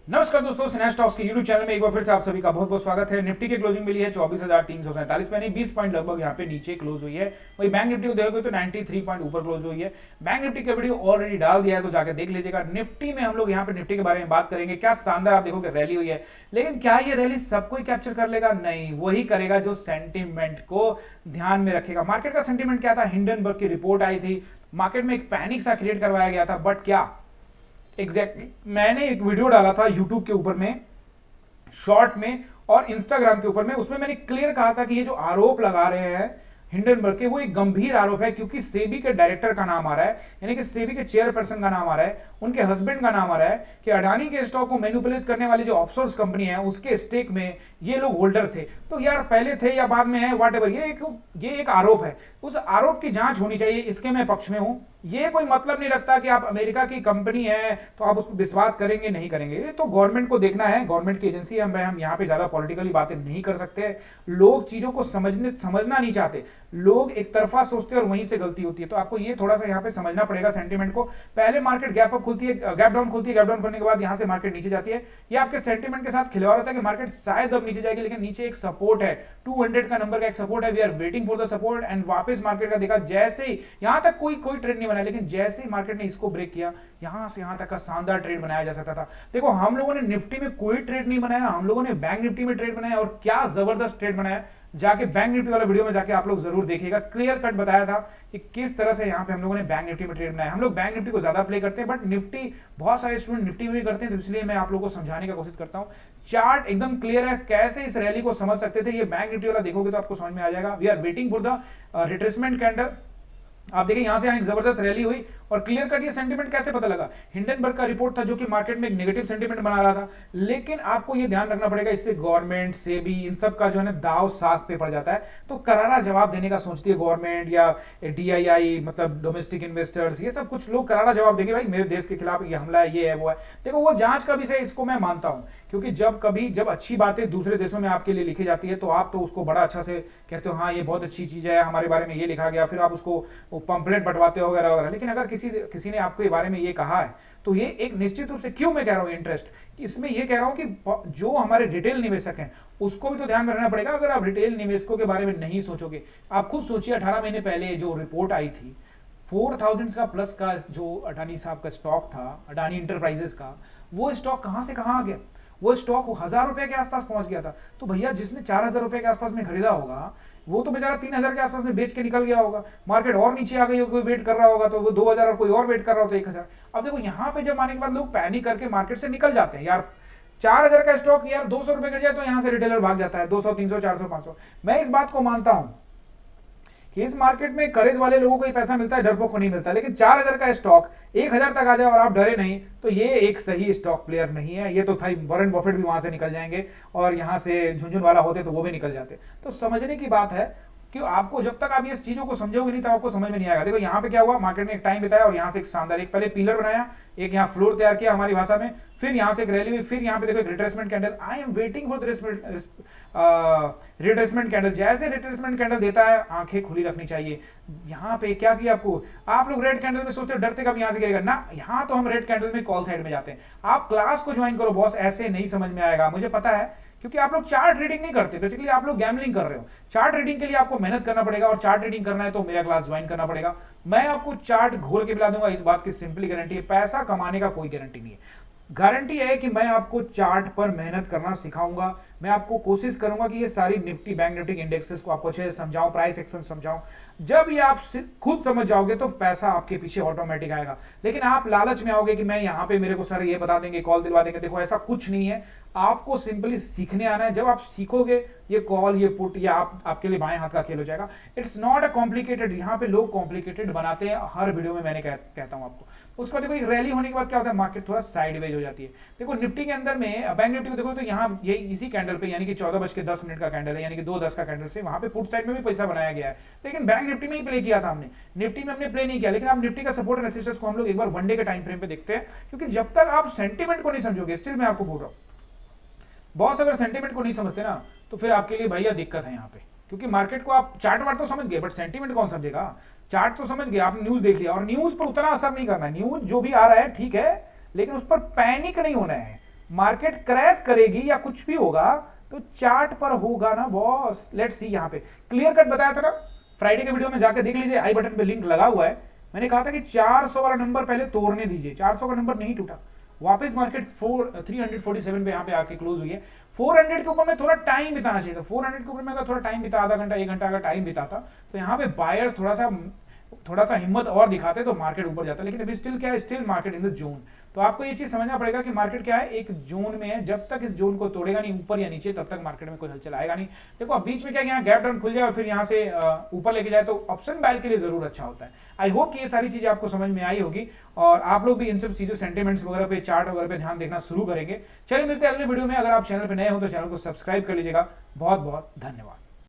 नमस्कार दोस्तों, snatch stocks के यूट्यूब चैनल में एक बार फिर से आप सभी का बहुत बहुत स्वागत है। निफ्टी की क्लोजिंग मिली है 24,347 पे, 20 पॉइंट लगभग यहाँ पे नीचे क्लोज हुई है। वही बैंक निफ्टी को देखोगे तो 93 पॉइंट ऊपर क्लोज हुई है। बैंक निफ्टी का वीडियो ऑलरेडी डाल दिया है, तो जाकर देख लीजिएगा। निफ्टी में हम लोग यहाँ पे निफ्टी के बारे में बात करेंगे। क्या शानदार आप देखोगे रैली हुई है, लेकिन क्या ये रैली सबको ही कैप्चर कर लेगा? नहीं, वही करेगा जो सेंटीमेंट को ध्यान में रखेगा। मार्केट का सेंटीमेंट क्या था? हिंडनबर्ग की रिपोर्ट आई थी, मार्केट में एक पैनिक सा क्रिएट करवाया गया था। बट क्या एग्जैक्टली मैंने एक वीडियो डाला था यूट्यूब के ऊपर में, शॉर्ट में और इंस्टाग्राम के ऊपर में। उसमें मैंने क्लियर कहा था कि ये जो आरोप लगा रहे हैं हिंडनबर्ग के, वो एक गंभीर आरोप है, क्योंकि सेबी के डायरेक्टर का नाम आ रहा है, यानी कि सेबी के चेयरपर्सन का नाम आ रहा है, उनके हस्बैंड का नाम आ रहा है कि अडानी के स्टॉक को मैनिपुलेट करने वाली जो ऑफशोर्स कंपनी है उसके स्टेक में ये लोग होल्डर थे। तो यार पहले थे या बाद में है, व्हाटएवर, ये एक आरोप है। उस आरोप की जांच होनी चाहिए, इसके मैं पक्ष में हूं। ये कोई मतलब नहीं रखता कि आप अमेरिका की कंपनी है तो आप उस पर विश्वास करेंगे नहीं करेंगे। ये तो गवर्नमेंट को देखना है, गवर्नमेंट की एजेंसी है। हम यहाँ पे ज्यादा पॉलिटिकली बातें नहीं कर सकते। लोग चीजों को समझना नहीं चाहते, लोग एक तरफा सोचते हैं और वहीं से गलती होती है। तो आपको ये थोड़ा सा यहाँ पे समझना पड़ेगा सेंटीमेंट को। पहले मार्केट गैप अप खुलती है, गैप डाउन खुलती है, गैप डाउन करने के बाद यहाँ से मार्केट नीचे जाती है। ये आपके सेंटीमेंट के साथ खिलवाड़ होता है कि मार्केट शायद अब नीचे जाएगी, लेकिन नीचे एक सपोर्ट है, 200 का नंबर का एक सपोर्ट है। We are waiting for the support and वापस मार्केट का देखा जैसे ही यहां तक कोई ट्रेड नहीं बनाया, लेकिन जैसे ही मार्केट ने इसको ब्रेक किया, यहां से यहां तक का शानदार ट्रेड बनाया जा सकता था। देखो, हम लोगों ने निफ्टी में कोई ट्रेड नहीं बनाया, हम लोगों ने बैंक निफ्टी में ट्रेड बनाया, और क्या जबरदस्त ट्रेड बनाया। जाके बैंक निफ्टी वाला वीडियो में जाके आप लोग जरूर देखिएगा, क्लियर कट बताया था कि किस तरह से यहाँ पे हम लोगों ने बैंक निफ्टी में ट्रेड बनाया। हम लोग बैंक निफ्टी को ज्यादा प्ले करते हैं, बट निफ्टी बहुत सारे स्टूडेंट निफ्टी में भी करते हैं, तो इसलिए मैं आप लोगों को समझाने की कोशिश करता हूँ। चार्ट एकदम क्लियर है, कैसे इस रैली को समझ सकते थे। ये बैंक निफ्टी वाला देखोगे तो आपको समझ में आ जाएगा। We are waiting for the retracement candle. आप देखिए यहां से यहां एक जबरदस्त रैली हुई, और क्लियर कट ये सेंटीमेंट कैसे पता लगा? हिंडनबर्ग का रिपोर्ट था जो कि मार्केट में एक नेगेटिव सेंटीमेंट बना रहा था। लेकिन आपको ये ध्यान रखना पड़ेगा, इससे गवर्नमेंट सेबी इन सब का जो है ना दाव साख पे पड़ जाता है। तो करारा जवाब देने का सोचती है गवर्नमेंट या डीआईआई, मतलब डोमेस्टिक इन्वेस्टर्स, ये सब कुछ लोग करारा जवाब देंगे, भाई मेरे देश के खिलाफ ये हमला है, ये है, वो है। देखो, वो जांच का विषय, इसको मैं मानता हूं, क्योंकि जब अच्छी बातें दूसरे देशों में आपके लिए लिखी जाती है तो आप तो उसको बड़ा अच्छा से कहते हो, हाँ ये बहुत अच्छी चीज है, हमारे बारे में ये लिखा गया, फिर आप उसको पंपलेट बंटवाते हो वगैरह वगैरह। लेकिन अगर किसी ने आपके बारे में ये कहा है, तो ये एक निश्चित रूप से, क्यों मैं कह रहा हूं इंटरेस्ट, इसमें ये कह रहा हूं कि जो हमारे रिटेल निवेशक हैं उसको भी तो ध्यान में रखना पड़ेगा। अगर आप रिटेल निवेशकों के बारे में नहीं सोचोगे, आप खुद सोचिए 18 महीने पहले जो रिपोर्ट आई थी, 4000 का प्लस का जो अडानी साहब का स्टॉक था, अडानी इंटरप्राइजेस का, वो स्टॉक कहां से कहां आ गया? वो स्टॉक 1000 रुपए के आसपास पहुंच गया था। तो भैया जिसने 4000 रुपए के आसपास में खरीदा होगा, वो तो बेचारा 3000 के आसपास में बेच के निकल गया होगा। मार्केट और नीचे आ गई होगी, कोई वेट कर रहा होगा, तो वो 2000, और कोई और वेट कर रहा होता 1000। अब देखो यहाँ पे जब आने के बाद लोग पैनिक करके मार्केट से निकल जाते हैं। यार 4000 का स्टॉक यार 200 रुपए गिर जाए तो यहाँ से रिटेलर भाग जाता है, 200, 300, 400, 500। मैं इस बात को मानता हूं कि इस मार्केट में करेज वाले लोगों को ही पैसा मिलता है, डरपोक को नहीं मिलता। लेकिन 4000 का स्टॉक 1000 तक आ जाए और आप डरे नहीं, तो ये एक सही स्टॉक प्लेयर नहीं है। ये तो भाई वॉरेन बफेट भी वहां से निकल जाएंगे, और यहां से झुंझुन वाला होते तो वो भी निकल जाते। तो समझने की बात है कि आपको, जब तक आप ये चीजों को समझोगे नहीं, तब आपको समझ में नहीं आएगा। देखो यहाँ पे क्या हुआ, मार्केट ने एक टाइम बिताया और यहाँ से एक शानदार, एक पहले पिलर बनाया, एक यहाँ फ्लोर तैयार किया हमारी भाषा में, फिर यहाँ से एक रैली हुई, फिर यहाँ पे देखो एक retracement candle. I am waiting for retracement candle. जैसे रिट्रेसमेंट कैंडल देता है, आंखें खुली रखनी चाहिए। यहाँ पे क्या किया आपको, आप लोग रेड कैंडल में सोचते हो डरते कब यहाँ से गिरेगा ना, यहाँ तो हम रेड कैंडल में कॉल साइड में जाते हैं। आप क्लास को ज्वाइन करो बॉस, ऐसे नहीं समझ में आएगा, मुझे पता है, क्योंकि आप लोग चार्ट रीडिंग नहीं करते, बेसिकली आप लोग गैम्बलिंग कर रहे हो। चार्ट रीडिंग के लिए आपको मेहनत करना पड़ेगा, और चार्ट रीडिंग करना है तो मेरा क्लास ज्वाइन करना पड़ेगा। मैं आपको चार्ट घोल के पिला दूंगा, इस बात की सिंपली गारंटी है। पैसा कमाने का कोई गारंटी नहीं है। गारंटी है कि मैं आपको चार्ट पर मेहनत करना सिखाऊंगा। मैं आपको कोशिश करूंगा कि ये सारी निफ्टी, बैंक निफ्टी इंडेक्सेस को आपको अच्छे से समझाऊं, प्राइस एक्शन समझाऊं। जब ये आप खुद समझ जाओगे तो पैसा आपके पीछे ऑटोमेटिक आएगा। लेकिन आप लालच में आओगे कि मैं यहाँ पे, मेरे को सर ये बता देंगे, कॉल दिलवा देंगे। देखो ऐसा कुछ नहीं है, आपको सिंपली सीखने आना है। जब आप सीखोगे, ये कॉल, ये पुट, या आपके लिए बाएं हाथ का खेल हो जाएगा। It's not a complicated. यहाँ पे लोग कॉम्प्लिकेटेड बनाते हैं, हर वीडियो में मैंने कहता हूँ आपको। उसके बाद देखो एक रैली होने के बाद क्या होता है, मार्केट थोड़ा साइडवेज हो जाती है। देखो निफ्टी के अंदर में, बैंक निफ्टी को देखो तो यहाँ ये इसी कैंडल पे, यानी कि 14:10 का कैंडल है, यानी कि 2:10 का कैंडल से वहां पे पुट साइड में भी पैसा बनाया गया है। लेकिन बैंक निफ्टी में ही प्ले किया था हमने, निफ्टी में हमने प्ले नहीं किया। लेकिन आप निफ्टी का सपोर्ट एंड रेजिस्टेंस को हम लोग एक बार वनडे के टाइम फ्रेम पे देखते हैं, क्योंकि जब तक आप सेंटीमेंट को नहीं समझोगे, स्टिल मैं आपको बोल रहा हूँ बॉस, अगर सेंटीमेंट को नहीं समझते ना, तो फिर आपके लिए भैया दिक्कत है यहाँ पे। क्योंकि मार्केट को आप चार्ट वार्ट तो समझ गए, बट सेंटीमेंट कौन समझेगा? चार्ट तो समझ गए, आपने न्यूज देख लिया, और न्यूज पर उतना असर नहीं करना है। न्यूज जो भी आ रहा है ठीक है, लेकिन उस पर पैनिक नहीं होना है। मार्केट क्रैश करेगी या कुछ भी होगा तो चार्ट पर होगा ना बॉस। लेट्स सी, यहाँ पे क्लियर कट बताया था ना फ्राइडे के वीडियो में, जाकर देख लीजिए, आई बटन पे लिंक लगा हुआ है। मैंने कहा था कि 400 वाला नंबर पहले तोड़ने दीजिए, 400 का नंबर नहीं टूटा, वापस मार्केट 347 पे यहाँ पे आके क्लोज हुई है। 400 के ऊपर में थोड़ा टाइम बिताना चाहिए था, 400 के ऊपर में अगर थोड़ा टाइम बिता, आधा घंटा 1 घंटा अगर टाइम बिताता तो यहाँ पे बायर्स थोड़ा सा हिम्मत और दिखाते तो मार्केट ऊपर जाता। लेकिन अभी स्टिल क्या है, still market in the zone. तो आपको ये चीज समझना पड़ेगा कि मार्केट क्या है, एक जोन में है, जब तक इस जोन को तोड़ेगा नहीं ऊपर या नीचे तब तक मार्केट में कोई हलचल आएगा नहीं। देखो अब बीच में क्या, यहाँ गैप डाउन खुल जाए और फिर यहाँ से ऊपर लेके जाए तो ऑप्शन बाय के लिए जरूर अच्छा होता है। आई होप कि ये सारी चीजें आपको समझ में आई होगी और आप लोग भी इन सब चीजों, सेंटिमेंट्स वगैरह पे, चार्ट वगैरह पे ध्यान देखना शुरू करेंगे। चलिए मिलते हैं अगले वीडियो में। अगर आप चैनल पे नए हो तो चैनल को सब्सक्राइब कर लीजिएगा। बहुत बहुत धन्यवाद।